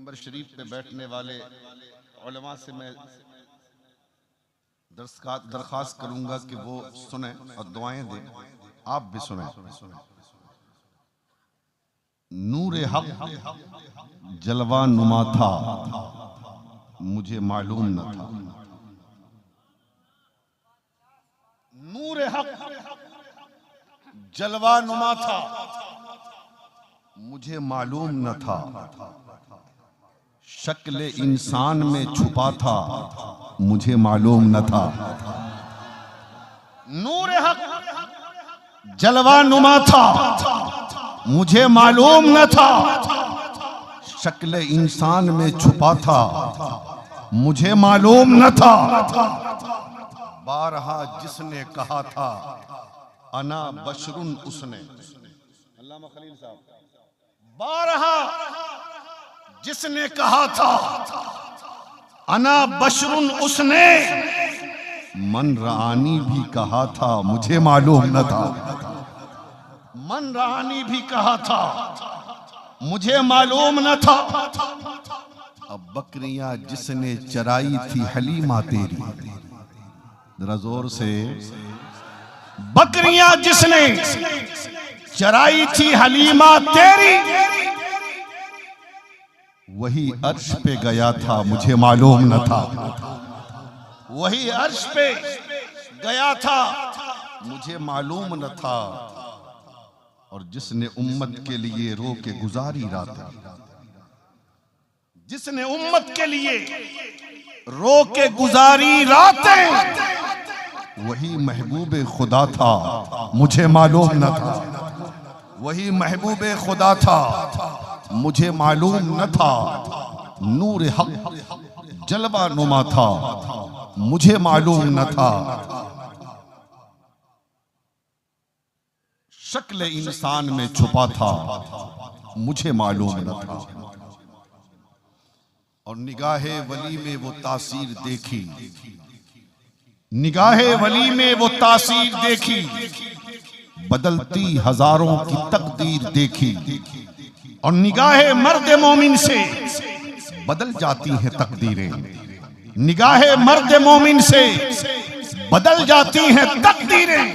मिंबर शरीफ पे बैठने वाले उलमा से मैं दरख्वास्त करूंगा कि वो सुने और दुआएं दें, आप भी सुने। नूरे हक जलवा नुमा था, मुझे मालूम न था। नूरे हक जलवा नुमा था, मुझे मालूम न था। शक्ल इंसान में छुपा था, मुझे मालूम न था। नूर हक जलवा नुमा था, मुझे मालूम न था। शक्ल इंसान में छुपा था, मुझे मालूम न था। बारहा जिसने कहा था अना बशरुन उसने, अल्लामा खलील साहब, बारहा जिसने कहा था अना बशरुन उसने, मन रानी भी कहा था, मुझे मालूम न था। मन रानी भी कहा था, मुझे मालूम न था। अब बकरियां जिसने चराई थी हलीमा तेरी, जरा जोर से, बकरियां जिसने चराई थी हलीमा तेरी, वही अर्श पे गया था, मुझे मालूम न था। वही अर्श पे गया था, मुझे मालूम न था। और जिसने उम्मत के लिए रो के गुजारी रातें, जिसने उम्मत के लिए रो के गुजारी रातें, वही महबूबे खुदा था, मुझे मालूम न था। वही महबूबे खुदा था, मुझे मालूम न था। नूर हक जलवा नुमा था, मुझे मालूम न था। शक्ल इंसान में छुपा था, मुझे मालूम न था। और निगाहे वली में वो तासीर देखी, निगाहे वली में वो तासीर देखी, बदलती हजारों की तकदीर देखी। और निगाहे मर्द मोमिन से बदल जाती हैं तकदीरें, निगाहे मर्द मोमिन से बदल जाती हैं तकदीरें।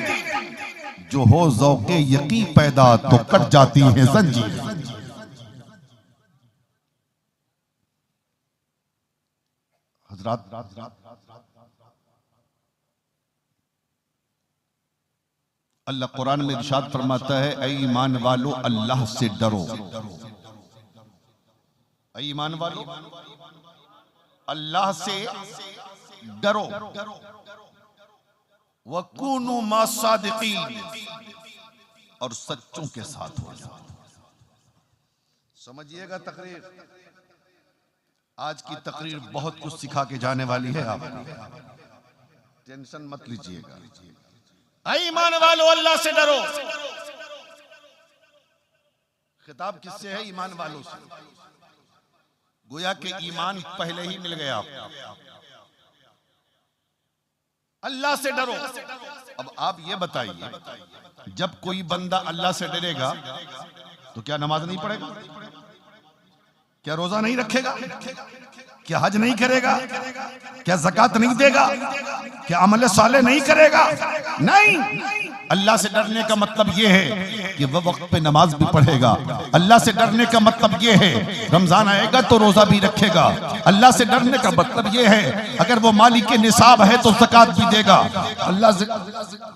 जो हो ज़ौक़े यकी पैदा तो कट जाती हैं ज़ंजीरें। हज़रात, अल्लाह कुरान में इरशाद फरमाता है, ऐ ईमान वालो अल्लाह से डरो। ऐ ईमान वालो अल्लाह से डरो। वकूनु मा सादिकीन, और सच्चों के साथ हो जाओ। समझिएगा तकरीर, आज की तकरीर बहुत कुछ सिखा के जाने वाली है आपको, टेंशन मत लीजिएगा। ऐ ईमान वालो अल्लाह से डरो। खिताब किससे है? ईमान वालों से। गोया के ईमान पहले ही मिल गया आपको। अल्लाह से डरो। अब आप ये बताइए, जब कोई बंदा अल्लाह से डरेगा तो क्या नमाज नहीं पढ़ेगा? क्या रोजा नहीं रखेगा? क्या हज नहीं करेगा? क्या ज़कात नहीं देगा? क्या अमल साले नहीं करेगा? नहीं। अल्लाह से डरने का मतलब यह है कि वह वक्त पे नमाज भी पढ़ेगा। अल्लाह से डरने का मतलब यह है रमजान आएगा तो रोजा भी रखेगा। अल्लाह से डरने का मतलब यह है अगर वो मालिक के निसाब है तो ज़कात भी देगा। अल्लाह से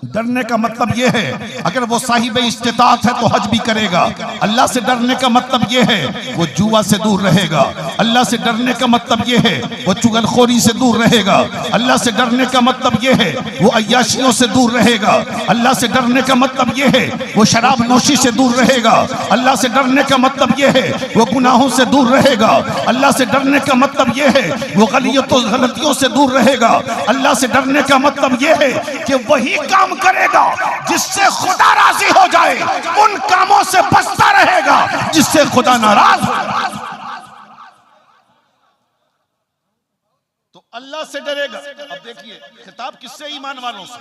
डरने का मतलब यह है अगर वो साहिब इस्तिताअत है तो हज भी करेगा। अल्लाह से डरने का मतलब यह है वो जुआ से दूर रहेगा। अल्लाह से डरने का मतलब यह है वो चुगलखोरी से दूर रहेगा। अल्लाह से डरने का मतलब यह है वो अय्याशियों से दूर रहेगा। अल्लाह से डरने का मतलब यह है वो शराब नोशी से दूर रहेगा। अल्लाह से डरने का मतलब यह है वो गुनाहों से दूर रहेगा। अल्लाह से डरने का मतलब यह है वो गलतियों से दूर रहेगा। अल्लाह से डरने का मतलब यह है कि वही काम करेगा जिससे खुदा राजी हो जाए, उन कामों से बचता रहेगा जिससे खुदा नाराज हो। तो अल्लाह से डरेगा। अब देखिए खिताब किससे? ईमान वालों से।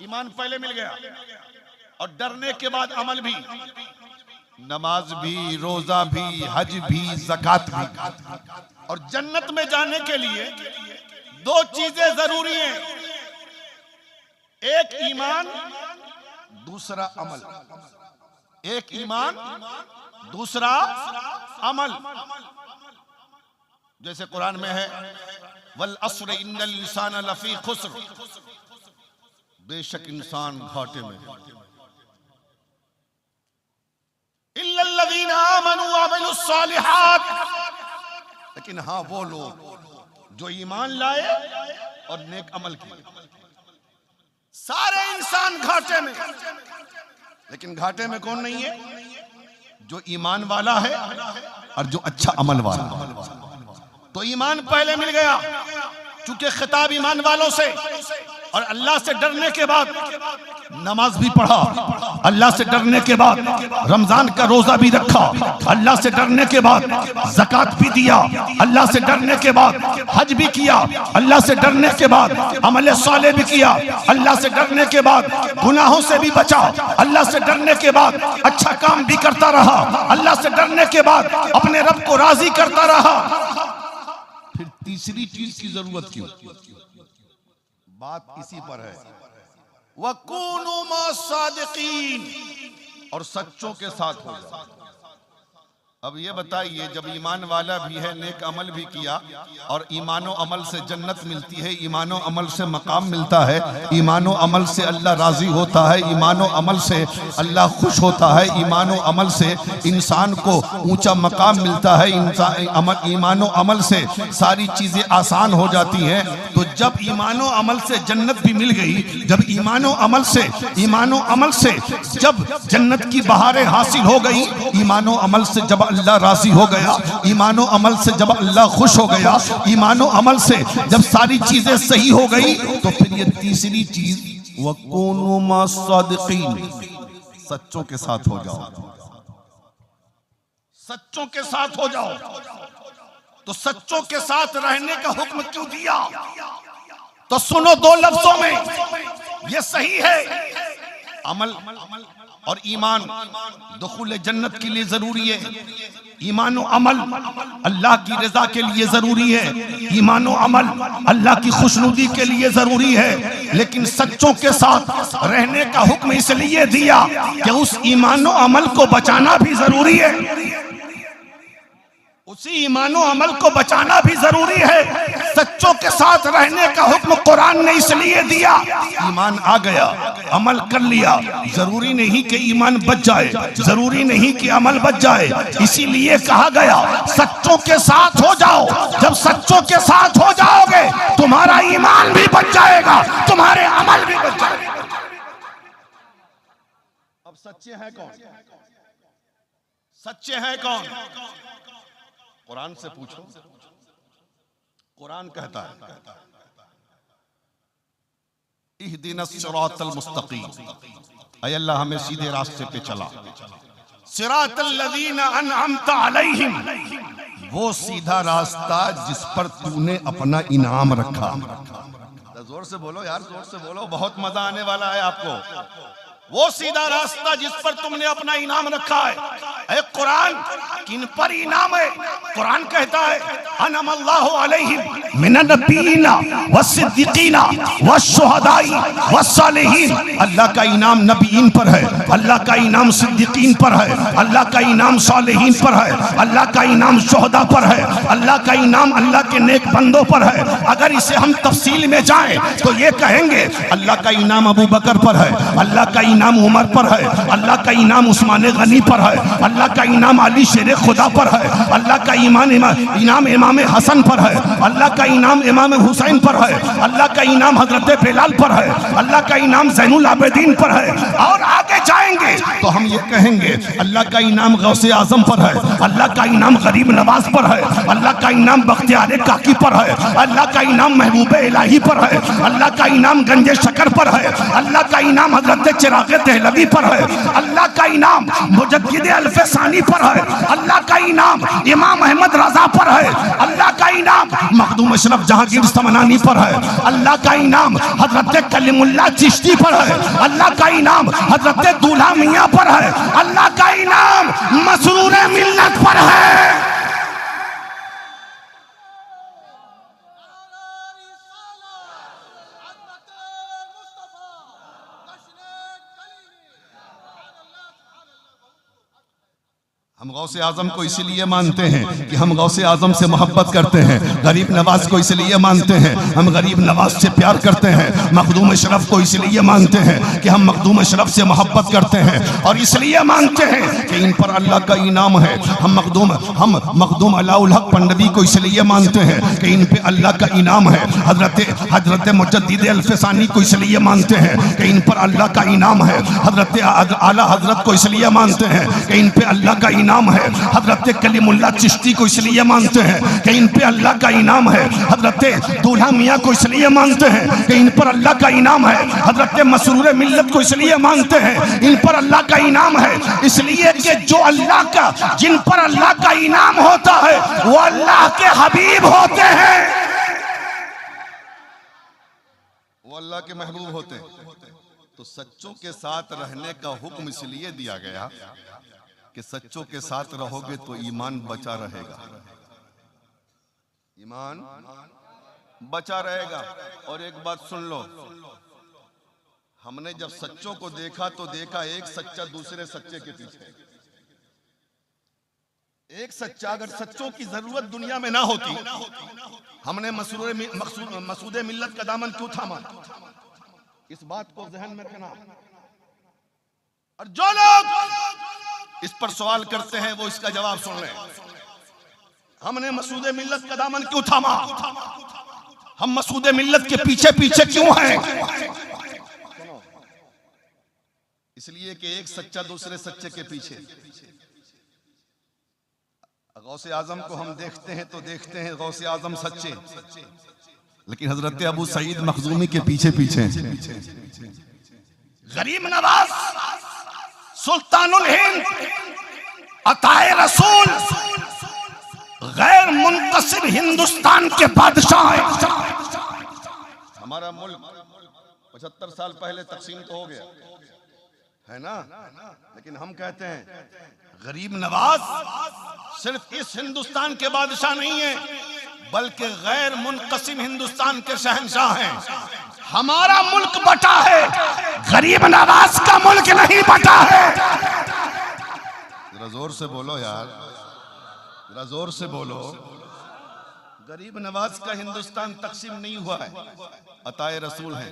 ईमान पहले मिल गया और डरने के बाद अमल भी। नमाज भी, रोजा भी, हज भी, ज़कात भी। और जन्नत में जाने के लिए दो चीजें जरूरी हैं, एक ईमान, दूसरा अमल। एक ईमान, दूसरा अमल। जैसे कुरान में है, वल अस्र इन्नल इंसान लफी खुस्र, बेशक इंसान घाटे में, इल्लल्लज़ीना आमनू व अमिलुस्सालिहात, लेकिन हाँ वो लोग जो ईमान लाए और नेक अमल किए। सारे इंसान घाटे में, लेकिन घाटे में कौन नहीं है? जो ईमान वाला है और जो अच्छा अमल वाला है। तो ईमान पहले मिल गया, चूंकि खिताब ईमान वालों से, और अल्लाह से डरने के बाद नमाज भी पढ़ा, अल्लाह से डरने के बाद रमजान का रोजा भी रखा, अल्लाह से डरने के बाद ज़कात भी दिया, अल्लाह से डरने के बाद हज भी किया, अल्लाह से डरने के बाद अमल साले भी किया, अल्लाह से डरने के बाद गुनाहों से भी बचा, अल्लाह से डरने के बाद अच्छा काम भी करता रहा, अल्लाह से डरने के बाद अपने रब को राजी करता रहा। फिर तीसरी चीज की जरूरत क्यों? बात इसी पर है, वकूनु मस्सादिकीन, और सच्चों के साथ हो जाओ। अब ये बताइए, जब ईमान वाला भी है, नेक अमल भी किया, और ईमानो अमल से जन्नत मिलती है, ईमानो अमल से मकाम मिलता है, ईमानो अमल से अल्लाह राजी होता है, ईमानो अमल से अल्लाह खुश होता है, ईमानो अमल से इंसान को ऊंचा मकाम मिलता है, ईमानो अमल से सारी चीजें आसान हो जाती हैं। तो जब ईमानो अमल से जन्नत भी मिल गई, जब ईमानो अमल से जब जन्नत की बहारें हासिल हो गई, ईमानो अमल से जब अल्लाह राजी हो गया, ईमानो अमल से जब अल्लाह खुश हो गया, ईमानो अमल से जब सारी चीजें सही हो गई, तो फिर ये तीसरी चीज, वकूनु मस्सादिकीन, सच्चों के साथ हो जाओ। सच्चों के साथ हो जाओ। तो सच्चों के साथ रहने का हुक्म क्यों दिया? तो सुनो दो लफ्जों में, ये सही है, अमल और ईमान दुखूल जन्नत के लिए जरूरी है। ईमानो अमल अल्लाह की रजा के लिए जरूरी है, ईमानो अमल अल्लाह की खुशनुदी के लिए जरूरी है। लेकिन सच्चों के साथ रहने का हुक्म इसलिए दिया कि उस ईमानो अमल को बचाना भी जरूरी है, उसी ईमानो अमल को बचाना भी जरूरी है। सच्चों के साथ रहने का हुक्म कुरान ने इसलिए दिया, ईमान आ गया, अमल कर लिया, जरूरी नहीं कि ईमान बच जाए, जरूरी नहीं कि अमल बच जाए, इसीलिए कहा गया सच्चों के साथ हो जाओ। जब सच्चों के साथ हो जाओगे, तुम्हारा ईमान भी बच जाएगा, तुम्हारे अमल भी बच जाएगा। अब सच्चे हैं कौन? सच्चे हैं कौन? कुरान से पूछो। कुरान कहता है, इहदिनस सिरातल मुस्तकीम, ऐ अल्लाह हमें सीधे रास्ते पे चला। सिरातल लज़ीना अनअमता अलैहिम, वो सीधा रास्ता जिस पर तूने अपना इनाम रखा। जोर से बोलो यार, जोर से बोलो, बहुत मजा आने वाला है आपको। वो सीधा रास्ता जिस पर तुमने अपना इनाम रखा है। कुरान किन पर इनाम है? कुरान कहता है अनअमल्लाहु अलैहिम मिनन नबिय्यीना वस्सिद्दीकीना वश्शुहदाई वस्सालिहीन। अल्लाह का इनाम नबीयीन पर है, अल्लाह का इनाम सिद्दीकीन पर है, अल्लाह का इनाम सालिहीन पर है, अल्लाह का इनाम शुहदा पर है, अल्लाह का इनाम अल्लाह के नेक बंदों पर है। अगर इसे हम तफसील में जाएं तो ये कहेंगे अल्लाह का इनाम अबू बकर पर है, अल्लाह का इनाम उमर पर है, अल्लाह का इनाम उस्मान गनी पर है, अल्लाह का इनाम अली शेर खुदा पर है, अल्लाह का इनाम इमाम हसन पर है, अल्लाह का इनाम इमाम हुसैन पर है, अल्लाह का इनाम हजरत बिलाल पर है, अल्लाह का इनाम ज़ैनुल आबिदीन पर है। और आगे जाएंगे तो हम ये कहेंगे अल्लाह का इनाम गौसे आजम पर है, अल्लाह का इनाम गरीब नवाज पर है, अल्लाह का इनाम बख्तियार काकी पर है, अल्लाह का इनाम महबूब इलाही पर है, अल्लाह का इनाम गंजे शकर पर है, अल्लाह का इनाम हजरत चिराग दहलवी पर है, अल्लाह का इनाम मुजद्दिद अल्फसानी पर है, अल्लाह का इनाम इमाम अहमद रजा पर है, अल्लाह का इनाम मखदूम अशरफ जहांगीर समनानी पर है, अल्लाह का इनाम हजरत कलीमुल्लाह चिश्ती पर है, अल्लाह का इनाम हजरत दूल्हा मियां पर है, अल्लाह का इनाम मसरूर मिल्लत पर है। हम गौसे आजम को इसलिए मानते हैं कि हम गौसे आजम से मोहब्बत करते हैं। गरीब नवाज को इसलिए मानते हैं, हम गरीब नवाज से प्यार करते हैं। मखदूम अशरफ को इसलिए मानते हैं कि हम मखदूम अशरफ से मोहब्बत करते हैं और इसलिए मानते हैं कि इन पर अल्लाह का इनाम है। हम मखदूम अलाउल हक पंडवी को इसलिए मानते हैं कि इन पे अल्लाह का इनाम है। हजरत मुजद्दिद अल्फसानी को इसलिए मानते हैं कि इन पर अल्लाह का इनाम है। हजरत आला हजरत को इसलिए मानते हैं कि इन पे अल्लाह का इनाम है। हजरत कलीमुल्लाह चिश्ती को इसलिए मानते हैं कि इन पे अल्लाह का इनाम है। हजरत दूल्हा मियां को इसलिए मानते हैं कि इन पर अल्लाह का इनाम है। हजरत मसरूर मिल्लत को इसलिए मानते हैं इन पर अल्लाह का इनाम है। इसलिए कि जो अल्लाह का, जिन पर अल्लाह का इनाम होता है वो अल्लाह के हबीब होते हैं, वो अल्लाह के महबूब होते हैं। तो सच्चों के साथ रहने का हुक्म इसलिए दिया गया कि सच्चों के साथ रहोगे तो ईमान बचा रहेगा, ईमान बचा रहेगा। और एक बात सुन लो, हमने जब सच्चों को देखा तो देखा एक सच्चा दूसरे सच्चे के पीछे। एक सच्चा, अगर सच्चों की जरूरत दुनिया में ना होती, हमने मसूद मिल्लत का दामन क्यों थामा? इस बात को जहन में रखना। और जो लोग इस पर सवाल करते हैं वो इसका जवाब सुन लें। हमने मसूद मिल्लत का दामन क्यों थामा? हम मसूद मिल्लत के पीछे पीछे क्यों हैं? इसलिए कि एक सच्चा दूसरे सच्चे के पीछे। गौसे आजम को हम देखते हैं तो देखते हैं गौसे आजम सच्चे, लेकिन हजरत अबू सईद मखजूमी के पीछे पीछे। गरीब नवाज सुल्तानुल हिंद अताए रसूल गैर मुंतसिब हिंदुस्तान के बादशाह हैं। हमारा मुल्क 75 साल पहले तकसीम तो हो गया है ना, लेकिन हम कहते हैं गरीब नवाज सिर्फ इस हिंदुस्तान के बादशाह नहीं है बल्कि गैर मुनक़सिम हिंदुस्तान के शहंशाह हैं। हमारा मुल्क बटा है, गरीब नवाज का मुल्क नहीं बटा है। जरा जोर से बोलो यार, जरा जोर से बोलो। गरीब नवाज का हिंदुस्तान तकसीम नहीं हुआ है, अताए रसूल है।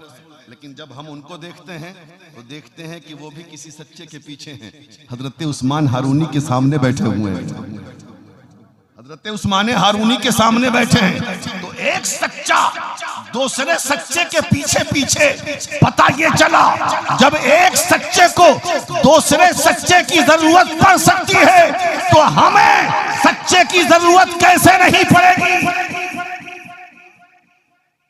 लेकिन जब हम उनको देखते हैं तो देखते हैं कि वो भी किसी सच्चे के पीछे हैं। हजरत उस्मान हारूनी के सामने बैठे हुए हैं, हजरत उस्मान हारूनी के सामने बैठे हैं। तो एक सच्चा दूसरे सच्चे के पीछे पीछे। पता ये चला जब एक सच्चे को दूसरे सच्चे की जरूरत पड़ सकती है तो हमें सच्चे की जरूरत कैसे नहीं पड़ेगी।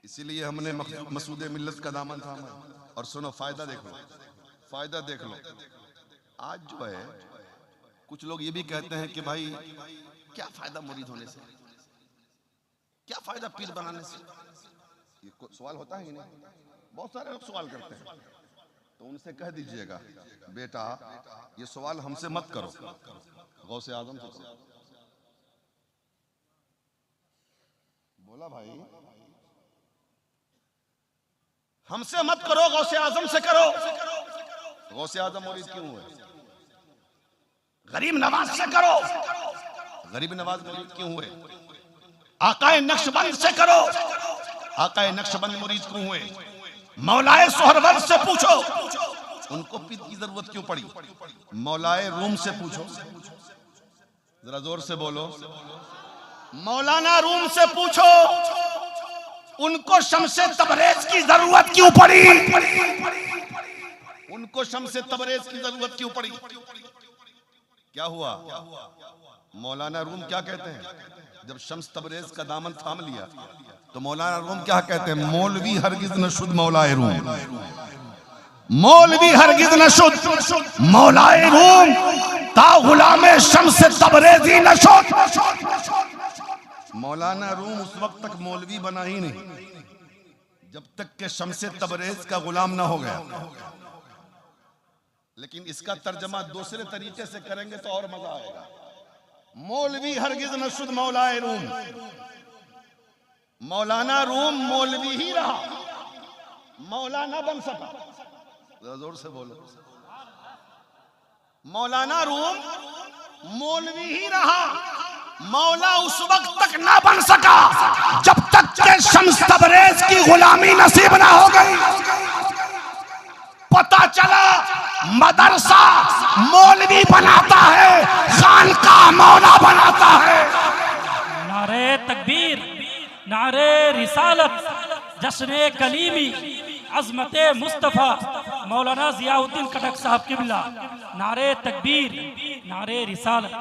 इसीलिए हमने मसूद मिल्लत का दामन थामा। और सुनो, फायदा देख लो, फायदा देख लो। आज जो है कुछ लोग ये भी कहते हैं कि भाई क्या फायदा मुरीद होने से, क्या फायदा पीर बनाने से। ये सवाल होता है ही नहीं, बहुत सारे लोग सवाल करते हैं। तो उनसे कह दीजिएगा बेटा ये सवाल हमसे मत करो, गौसे आजम से करो। बोला भाई हमसे मत करो, गौसे आजम से करो। गौसे आजम मुरीद क्यों हुए? गरीब नवाज से करो। गरीब नवाज मुरीद क्यों हुए? आकाए नक्शबंद से करो। आकाए नक्शबंद मुरीद क्यों हुए? मौलाए सोहरवर्द से पूछो, उनको पीर की जरूरत क्यों पड़ी? मौलाए रूम से पूछो, जरा जोर से बोलो। मौलाना रूम से पूछो, उनको शम्से तबरेज की जरूरत क्यों पड़ी? उनको शम्से तबरेज की जरूरत क्यों पड़ी? क्या हुआ? मौलाना रूम क्या कहते हैं? जब शम्स तबरेज का दामन थाम लिया तो मौलाना रूम क्या कहते हैं? मौलवी हरगिज न शुद्ध मौलाए रूम, मौलवी हरगिज न शुद्ध मौलाए रूम ता गुलामे शम्स तबरेजी न शुद्ध। मौलाना रूम उस वक्त तक मौलवी बना ही नहीं जब तक के शमसे तबरेज का गुलाम ना हो गया। लेकिन इसका तर्जमा दूसरे तरीके से करेंगे तो और मजा आएगा। मौलवी हरगिज न शुद्ध मौलाए रूम, मौलाना रूम मौलवी ही रहा, मौलाना बन सका। जोर से बोलो। मौलाना रूम मौलवी ही रहा, मौला उस वक्त तक ना बन सका जब तक के शम्स तबरेज की गुलामी नसीब ना हो गई। पता चला मदरसा मौलवी बनाता है, खानकाह मौला बनाता है। नारे तकबीर, नारे रिसालत, जश्न कलीमी, अजमत मुस्तफ़ा मौलाना जियाउद्दीन कटक साहब किबला। नारे तकबीर, नारे रिसालत।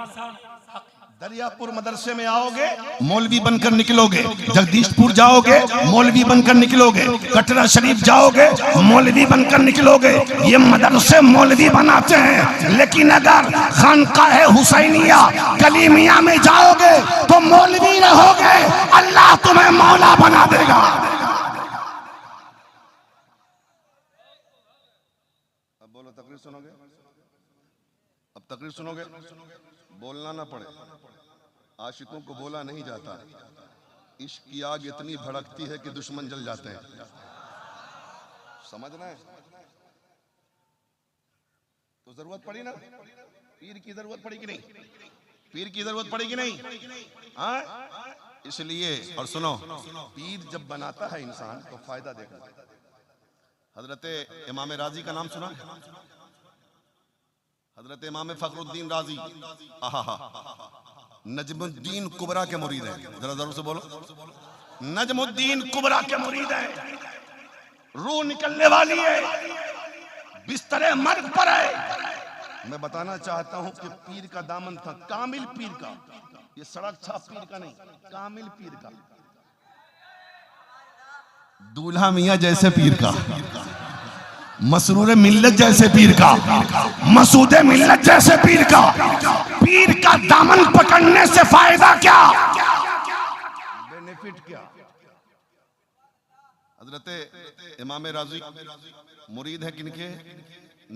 दरियापुर मदरसे में आओगे मौलवी बनकर निकलोगे, जगदीशपुर जाओगे मौलवी बनकर निकलोगे, कटरा शरीफ जाओगे मौलवी बनकर निकलोगे। ये मदरसे मौलवी बनाते हैं। लेकिन अगर खानकाह हुसैनिया कलीमिया में जाओगे तो मौलवी रहोगे, अल्लाह तुम्हें मौला बना देगा। अब बोलो, तकरीर सुनोगे? अब तकरीर सुनोगे, बोलना ना पड़े। आशिकों को बोला नहीं जाता। इश्क की आग इतनी भड़कती है कि दुश्मन जल जाते हैं। समझना है? तो जरूरत पड़ी ना, पीर की जरूरत पड़ी कि नहीं? पीर की जरूरत पड़ी कि नहीं? हाँ, इसलिए। और सुनो, पीर जब बनाता है इंसान तो फायदा देखना। हजरत इमाम राजी का नाम सुना? हजरत इमाम फखरुद्दीन राजी, नजमुद्दीन कुबरा के मुरीद हैं। जरा जरूर से बोलो, नजमुद्दीन कुबरा के मुरीद हैं। रूह निकलने वाली है, बिस्तरे मर्ग पर है। मैं बताना चाहता हूं कि पीर का दामन था, कामिल पीर का। ये सड़क छाप पीर का नहीं, कामिल पीर का। दूल्हा मियां जैसे पीर का, मसरूर मिल्लत जैसे पीर का, मसूद मिल्लत जैसे पीर का। पीर का दामन पकड़ने से फायदा क्या, बेनिफिट क्या? हजरत इमाम राजी मुरीद है किनके?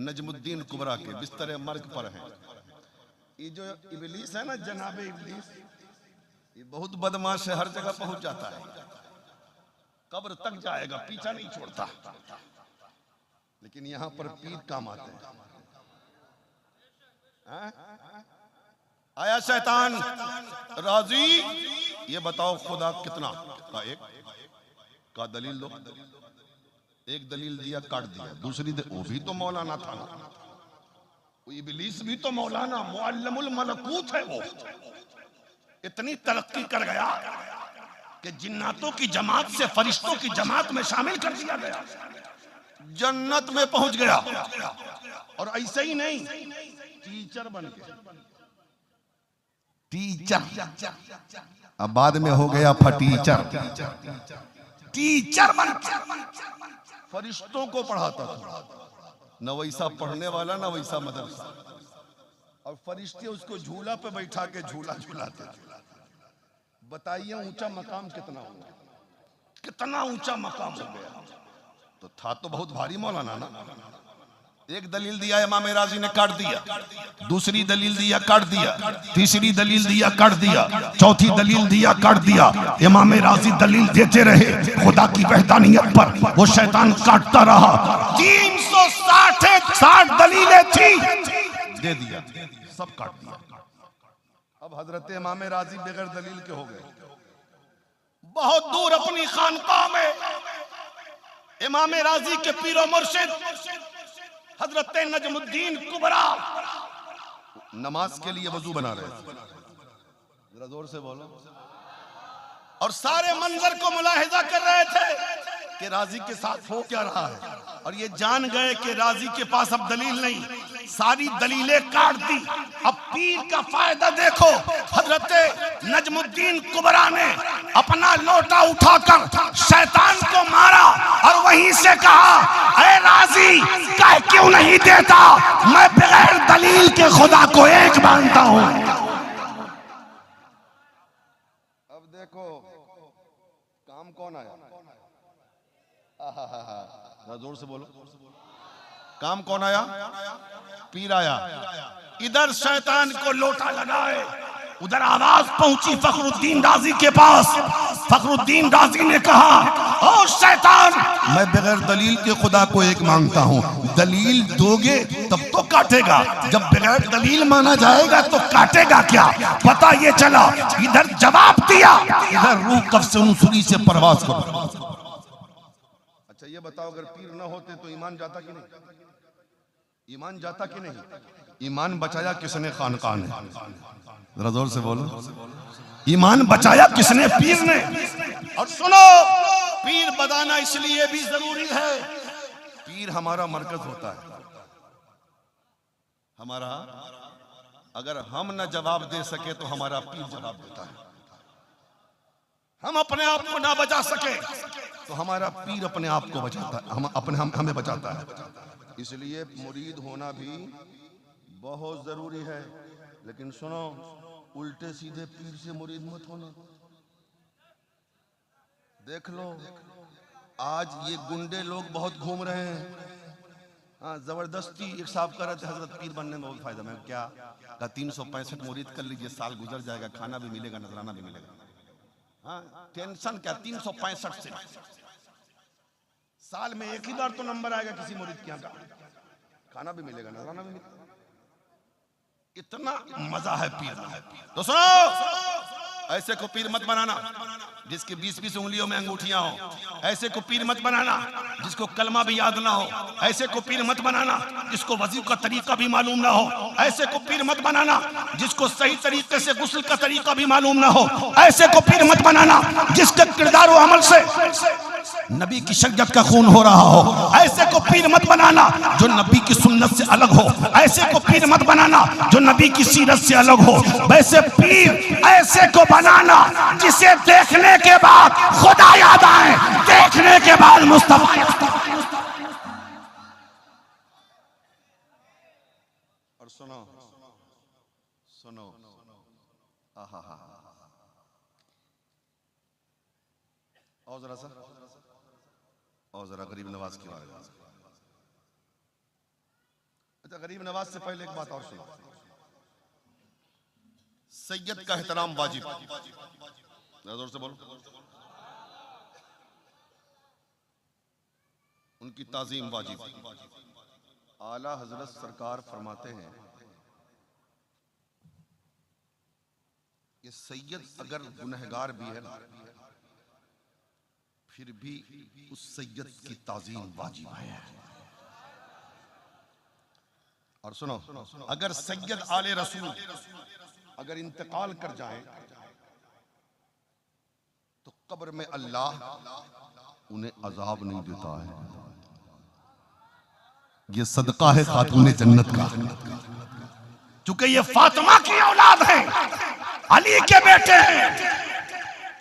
नजमुद्दीन कुबरा के, बिस्तर मर्ग पर हैं। ये जो इबलीस है ना, जनाबे इबलीस, ये बहुत बदमाश है, हर जगह पहुंच जाता है, कब्र तक जाएगा, पीछा नहीं छोड़ता। लेकिन यहां पर पीर काम आते हैं। आया शैतान राजी, ये बताओ खुदा कितना का? एक का दलील दो। एक दलील दिया, काट दिया। दूसरी वो भी तो मौलाना था ना, वो इबलीस भी तो मौलाना मुअल्लिमुल मलकूत है। वो इतनी तरक्की कर गया कि जिन्नातों की जमात से फरिश्तों की जमात में शामिल कर दिया गया, जन्नत में पहुंच गया। और ऐसे ही नहीं, टीचर बन के, टीचर, अब बाद में हो गया फटीचर। टीचर बन फरिश्तों को पढ़ाता था। न वैसा पढ़ने वाला, न वैसा मदरसा। और फरिश्ते उसको झूला पे बैठा के झूला झूलाते थे। बताइए ऊंचा मकाम कितना हुआ, कितना ऊंचा मकाम हो गया। तो था तो बहुत भारी मौलाना ना। एक दलील दिया इमाम राजी ने, काट दिया। दूसरी दलील दिया, काट दिया। तीसरी दलील दिया, काट दिया। चौथी दलील दिया, काट दिया। इमाम राजी दलील देते रहे खुदा की वहदानियत पर, वो शैतान काटता रहा। 360 दलीलें थी, दे दिया, सब काट दिया। अब हजरत इमाम राजी बगैर दलील के हो गए। बहुत दूर अपनी खानकाह में इमाम राजी के पीरो मुर्शिद हजरत नजमुद्दीन कुबरा नमाज के लिए वजू बना रहे थे। जरा जोर से बोलो। और सारे मंजर को मुलाहिजा कर रहे थे कि राजी के साथ हो क्या रहा है। और ये जान गए कि राजी के पास अब दलील नहीं, सारी दलीलें काट दी। अब पीर का फायदा देखो। हजरत नजमुद्दीन कुबरा ने अपना लोटा उठाकर शैतान को मारा और वहीं से कहा, अरे राजी कह क्यों नहीं देता, मैं बगैर दलील के खुदा को एक मानता हूं। अब देखो कौन आया? जरा जोर से बोलो, काम कौन आया? पीर आया। इधर शैतान को लोटा लगाए, उधर आवाज पहुंची फखरुद्दीन राजी के पास। फखरुद्दीन राजी ने कहा, ओ शैतान, मैं बगैर दलील के खुदा को एक मांगता हूं, दलील दोगे तब तो काटेगा, जब बगैर दलील माना जाएगा तो काटेगा क्या? पता ये चला। इधर जवाब दिया, इधर रूह कफ से उनसुरी से परवाज करो। अच्छा ये बताओ, अगर पीर न होते तो ईमान जाता कि नहीं? ईमान जाता कि नहीं? ईमान बचाया किसने? खानकाह ने। जरा जोर से बोलो, ईमान बचाया किसने? पीर ने। और सुनो, पीर बताना इसलिए भी जरूरी है, पीर हमारा मरकज होता है। हमारा, अगर हम न जवाब दे सके तो हमारा पीर जवाब देता है। हम अपने आप को ना बचा सके तो हमारा पीर अपने आप को बचाता है, हमें बचाता है। इसलिए मुरीद होना भी बहुत जरूरी है। लेकिन सुनो, उल्टे सीधे पीर से मुरीद मत होना। देख लो, आज ये गुंडे लोग बहुत घूम रहे हैं। हाँ, जबरदस्ती एक साहब कह रहे थे, हजरत पीर बनने में बहुत फायदा। मैं क्या का 365 मुरीद कर लीजिए, साल गुजर जाएगा, खाना भी मिलेगा, नजराना भी मिलेगा। हाँ, टेंशन क्या? 365 से साल में एक ही बार तो नंबर आएगा किसी मुरीद के यहाँ का, खाना भी मिलेगा, नजराना भी मिलेगा। इतना मजा है पीर में। तो सुनो, ऐसे को पीर मत बनाना जिसकी 20-20 उंगलियों में अंगूठियां हो। ऐसे को पीर मत बनाना जिसको कलमा भी याद ना हो। ऐसे को पीर मत बनाना जिसको वज़ू का तरीका भी मालूम ना हो। ऐसे को पीर मत बनाना जिसको सही तरीके से गुस्ल का तरीका भी मालूम ना हो। ऐसे को पीर मत बनाना जिसके किरदार और अमल से नबी की शरीयत का खून हो रहा हो। ऐसे को पीर मत बनाना जो नबी की सुन्नत से अलग हो। ऐसे को पीर मत बनाना जो नबी की सीरत से अलग हो। वैसे पीर ऐसे को बनाना जिसे देखने के बाद खुदा याद आए, देखने के बाद मुस्तफा। और सुनो सुनो, आहा, और जरा सा, और जरा गरीब नवाज की बात। अच्छा, गरीब नवाज से पहले एक बात और सुनो। सैयद का एहतराम वाजिब, जोर से बोलो। उनकी ताजीम वाजिब। आला हजरत सरकार फरमाते हैं कि सैयद अगर गुनहगार भी है ना, फिर भी उस सैयद की ताजीम वाजिब है। और सुनो, अगर सैयद आले रसूल अगर इंतकाल कर जाएं तो कब्र में अल्लाह उन्हें अजाब नहीं देता है। ये सदका है खातून जन्नत का, चूंकि ये फातिमा की औलाद है, अली के बेटे हैं।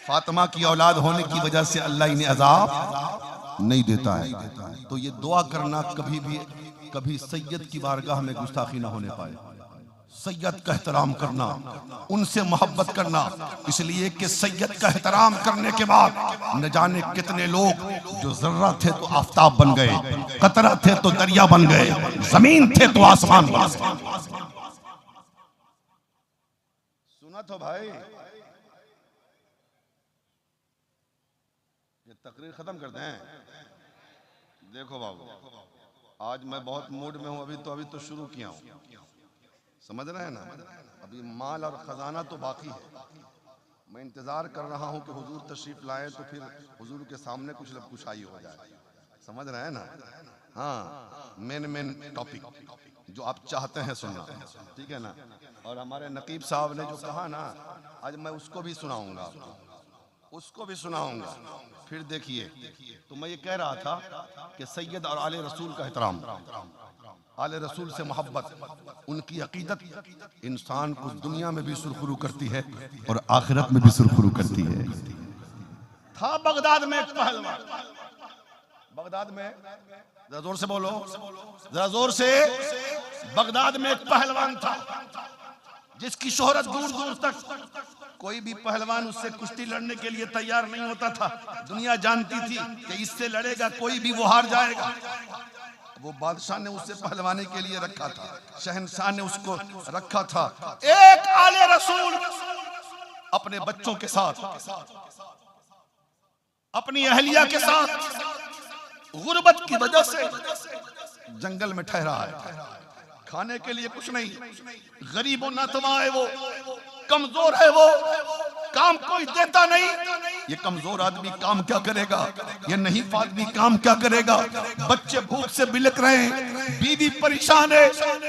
फातिमा की औलाद होने की वजह से अल्लाह इन्हें अजाब नहीं देता है। तो ये दुआ करना कभी सैयद की बारगाह में गुस्ताखी ना होने पाए। सैयद का एहतराम करना, उनसे मोहब्बत करना, इसलिए कि सैयद का एहतराम करने के बाद न जाने कितने लोग जो जर्रा थे तो आफताब बन गए, कतरा थे तो दरिया बन गए, जमीन थे तो आसमान बन गए। सुना तो भाई, ये तकरीर खत्म करते हैं। देखो बाबू, आज मैं बहुत मूड में हूं, अभी तो शुरू किया हूं, समझ रहे हैं ना। अभी माल और खजाना तो बाकी है। मैं इंतजार कर रहा हूं कि हुजूर तशरीफ लाए तो फिर हुजूर के सामने कुछ लबकुशाई हो जाए, समझ रहे हैं ना। हाँ, मेन टॉपिक जो आप चाहते हैं सुनना, ठीक है ना। और हमारे नकीब साहब ने जो कहा ना, आज मैं उसको भी सुनाऊंगा, उसको भी सुनाऊंगा। फिर देखिए, तो मैं ये कह रहा था कि सैयद और आले रसूल का एहतराम, आले रसूल से मोहब्बत, उनकी अकीदत इंसान को दुनिया में भी सुरखरू करती है और आखिरत में भी सुरखरू करती है। था बगदाद में एक पहलवान, बगदाद में, जरा जोर से बोलो, जरा जोर से, बगदाद में एक पहलवान था जिसकी शोहरत दूर दूर तक कोई भी पहलवान उससे कुश्ती लड़ने के लिए तैयार नहीं होता था। दुनिया जानती थी कि इससे लड़ेगा कोई भी वो हार जाएगा। वो बादशाह ने उसे पहलवानी के लिए रखा था, शहंशाह ने उसको रखा था। एक आले रसूल अपने बच्चों के साथ, अपनी अहलिया के साथ गुर्बत की वजह से जंगल में ठहरा है। खाने के लिए कुछ नहीं, गरीब और नातवा है वो, कमजोर है वो, काम कोई देता नहीं। ये कमजोर आदमी काम क्या करेगा, ये नहीं आदमी काम क्या करेगा। बच्चे भूख से बिलक रहे हैं, बीवी परेशान है,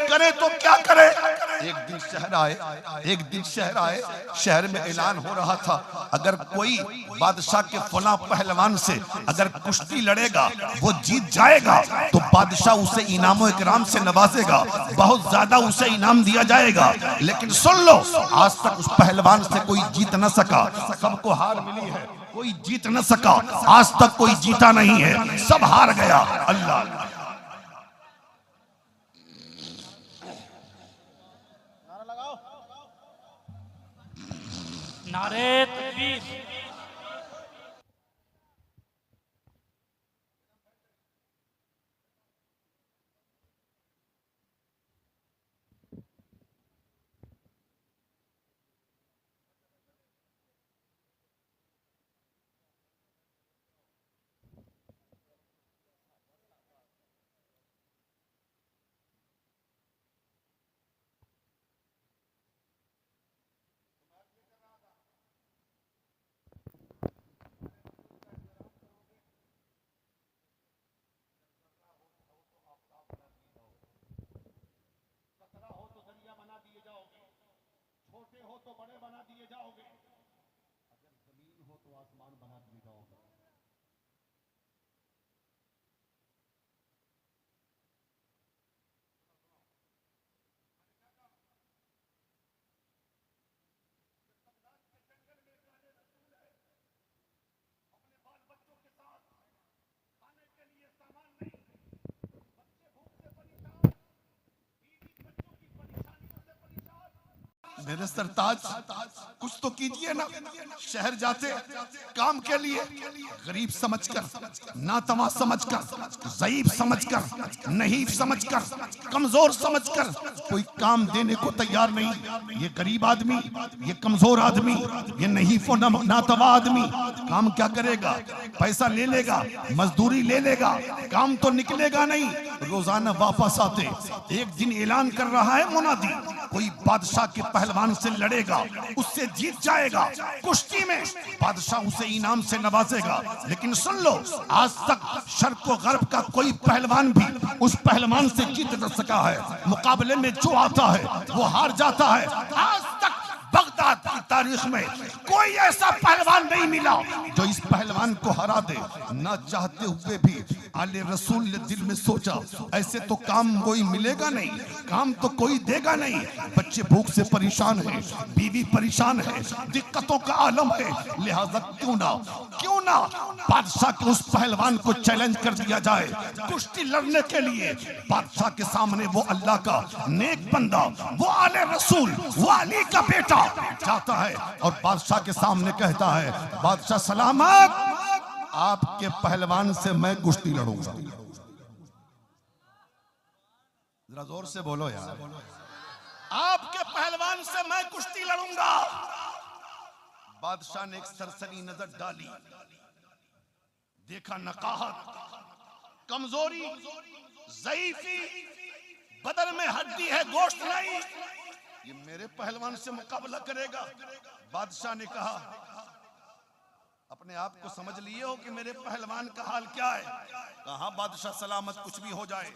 करे तो क्या करे। एक दिन शहर आए, शहर में ऐलान हो रहा था अगर कोई बादशाह के फला पहलवान से अगर कुश्ती लड़ेगा वो जीत जाएगा तो बादशाह उसे इनामो इकराम से नवाजेगा, बहुत ज्यादा उसे इनाम दिया जाएगा। लेकिन सुन लो, आज तक उस पहलवान से कोई जीत न सका, सबको हार मिली है, कोई जीत न सका। आज तक कोई जीता नहीं है, सब हार गया। अल्लाह नारे तकबीर। मेरे सरताज कुछ तो कीजिए ना। शहर जाते काम के लिए गरीब समझकर, नातवा समझकर, ज़ईफ समझकर, नहीं समझकर, कमजोर समझकर कोई काम देने को तैयार नहीं। ये गरीब आदमी, ये कमजोर आदमी, ये नहीं नातवा आदमी काम क्या करेगा? पैसा ले लेगा, मजदूरी ले लेगा, काम तो निकलेगा नहीं। रोजाना वापस आते, एक दिन ऐलान कर रहा है मुनादी, कोई बादशाह के पहलवान से लड़ेगा उससे जीत जाएगा, कुश्ती में बादशाह उसे इनाम से नवाजेगा। लेकिन सुन लो, आज तक शर्क व गर्ब का कोई पहलवान भी उस पहलवान से जीत न सका है। मुकाबले में जो आता है वो हार जाता है। आज तक बगदाद की तारीख में कोई ऐसा पहलवान नहीं मिला जो इस पहलवान को हरा दे। ना चाहते हुए भी आले रसूल ने दिल में सोचा ऐसे तो काम कोई मिलेगा नहीं, काम तो कोई देगा नहीं। बच्चे भूख से परेशान हैं, बीवी परेशान है, दिक्कतों का आलम है, लिहाजा क्यों ना बादशाह के उस पहलवान को चैलेंज कर दिया जाए कुश्ती लड़ने के लिए। बादशाह के सामने वो अल्लाह का नेक बंदा, वो आले रसूल, वो अली का बेटा जाता है और बादशाह के सामने कहता है, बादशाह सलामत, आपके पहलवान से मैं कुश्ती लड़ूंगा। जरा जोर से बोलो यार, आपके पहलवान से मैं कुश्ती लड़ूंगा। बादशाह ने एक सरसरी नजर डाली, देखा नकाहत, कमजोरी, ज़ईफी, बदन में हड्डी है, गोश्त नहीं, ये मेरे पहलवान से मुकाबला करेगा। बादशाह ने कहा, अपने आप को समझ लिए हो कि मेरे पहलवान का हाल क्या है? कहा बादशाह सलामत, कुछ भी हो जाए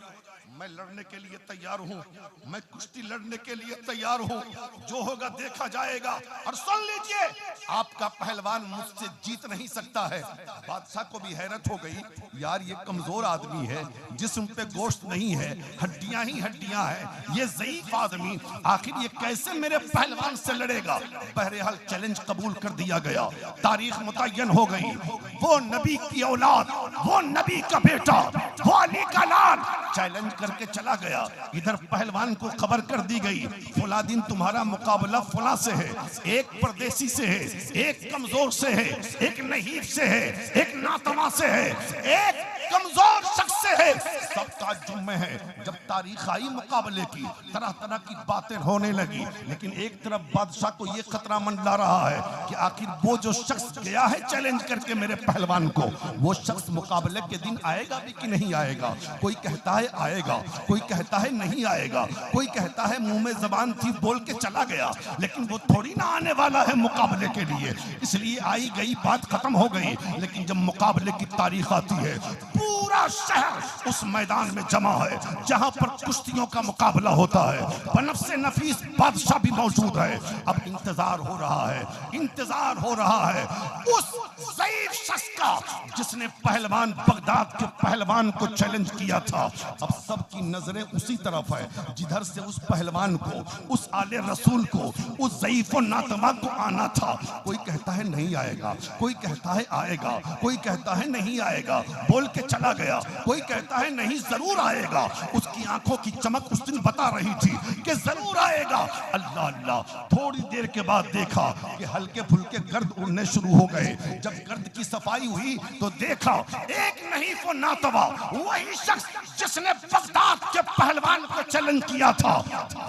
मैं लड़ने के लिए तैयार हूँ, मैं कुश्ती लड़ने के लिए तैयार हूँ, जो होगा देखा जाएगा। और सुन लीजिए, आपका पहलवान मुझसे जीत नहीं सकता है। बादशाह को भी हैरत हो गई, यार ये कमजोर आदमी है, जिस्म पे गोश्त नहीं है, हड्डियां ही हड्डियां हैं, ये ज़ईफ आदमी आखिर ये कैसे मेरे पहलवान से लड़ेगा? बहरहाल चैलेंज कबूल कर दिया गया, तारीख मुतय्यन हो गई। वो नबी की औलाद, वो नबी का बेटा, वो अली का लाल चैलेंज करके चला गया। इधर पहलवान को खबर कर दी गई, फला दिन तुम्हारा मुकाबला फला से है, एक परदेसी से है, एक कमजोर से है, एक नहीफ से है, एक नातवा से है, एक कमजोर शख्स से है। सब ताज्जुब में है। जब तारीख आई मुकाबले की, तरह तरह की बातें होने लगी, लेकिन एक तरफ बादशाह को यह खतरा मंडला रहा है कि आखिर वो जो शख्स गया है चैलेंज करके मेरे पहलवान को, वो शख्स मुकाबले के दिन आएगा भी कि नहीं आएगा। कोई कहता है आएगा, कोई कहता है नहीं आएगा, कोई कहता है मुंह में जबान थी बोल के चला गया, लेकिन वो थोड़ी ना आने वाला है मुकाबले के लिए। इसलिए आई गई बात खत्म हो गई। लेकिन जब मुकाबले की तारीख आती है, पूरा शहर उस मैदान में जमा है जहां पर कुश्तियों का मुकाबला होता है। बनफ्से नफीस बादशाह भी मौजूद है। अब इंतजार हो रहा है, इंतजार हो रहा है उस ज़ईफ शख्स का जिसने पहलवान बगदाद के पहलवान को चैलेंज किया था। अब सबकी नजरें उसी तरफ है जिधर से उस पहलवान को, उस आले रसूल को, उस ज़ईफ और नातवा को आना था। कोई कहता है नहीं आएगा, कोई कहता है आएगा, कोई कहता है नहीं आएगा, बोल के चला गया। कोई कहता है नहीं जरूर आएगा। उसकी आंखों की चमक उस दिन बता रही थी कि जरूर आएगा। अल्लाह अल्लाह, थोड़ी देर के बाद देखा कि हल्के फुल्के गर्द उड़ने शुरू हो गए। जब गर्द की सफाई हुई तो देखा एक नहीं वो नातवा, वही शख्स जिसने बगदाद के पहलवान को चैलेंज किया था,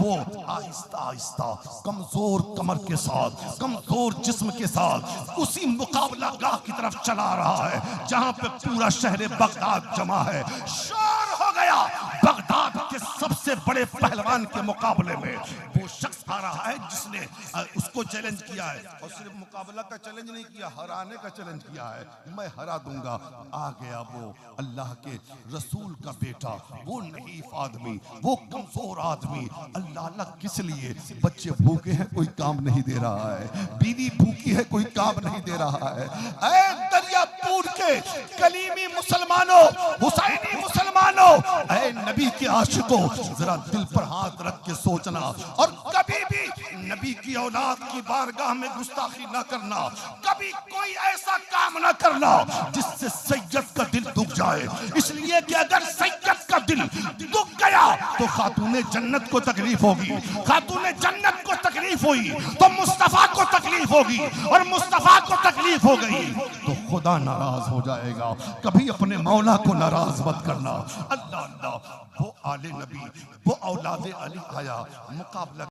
वो आहिस्ता आहिस्ता कमजोर कमर के साथ, कमजोर जिस्म के साथ उसी मुकाबला गाह की तरफ चला रहा है जहां पे पूरा शहर बगदाद जमा है। शोर हो गया। बगदाद के सबसे बड़े पहलवान के मुकाबले में वो शख्स आ रहा है जिसने उसको चैलेंज किया है। और सिर्फ मुकाबला का चैलेंज नहीं किया, हराने का चैलेंज किया है। मैं हरा दूंगा। आ गया वो अल्लाह के रसूल का बेटा, वो नहीफ आदमी, वो कमजोर आदमी। अल्लाह अल्लाह किस लिए? बच्चे भूखे हैं, कोई काम नहीं दे रहा है, बीवी भूखी है, कोई काम नहीं दे रहा है। ऐ दरियापुर के कलीमी मुसलमानों, हुसैनी मुसलमानों, ऐ नबी के आशिकों, जरा दिल पर हाथ रख के सोचना और कभी भी नबी की औलाद की बारगाह में गुस्ताखी न करना। कभी कोई ऐसा काम न करना जिससे सैयद का दिल दुख जाए। इसलिए कि अगर सैयद का दिल दुख गया तो खातूने जन्नत को तकलीफ होगी, खातूने जन्नत को तकलीफ हुई तो मुस्तफा को तकलीफ होगी, और मुस्तफा को तकलीफ हो गई तो खुदा नाराज हो जाएगा। कभी अपने मौला को नाराज मत करना। अल्लाह अल्लाह, वो आले नबी, वो औलादे अली आया मुकाबला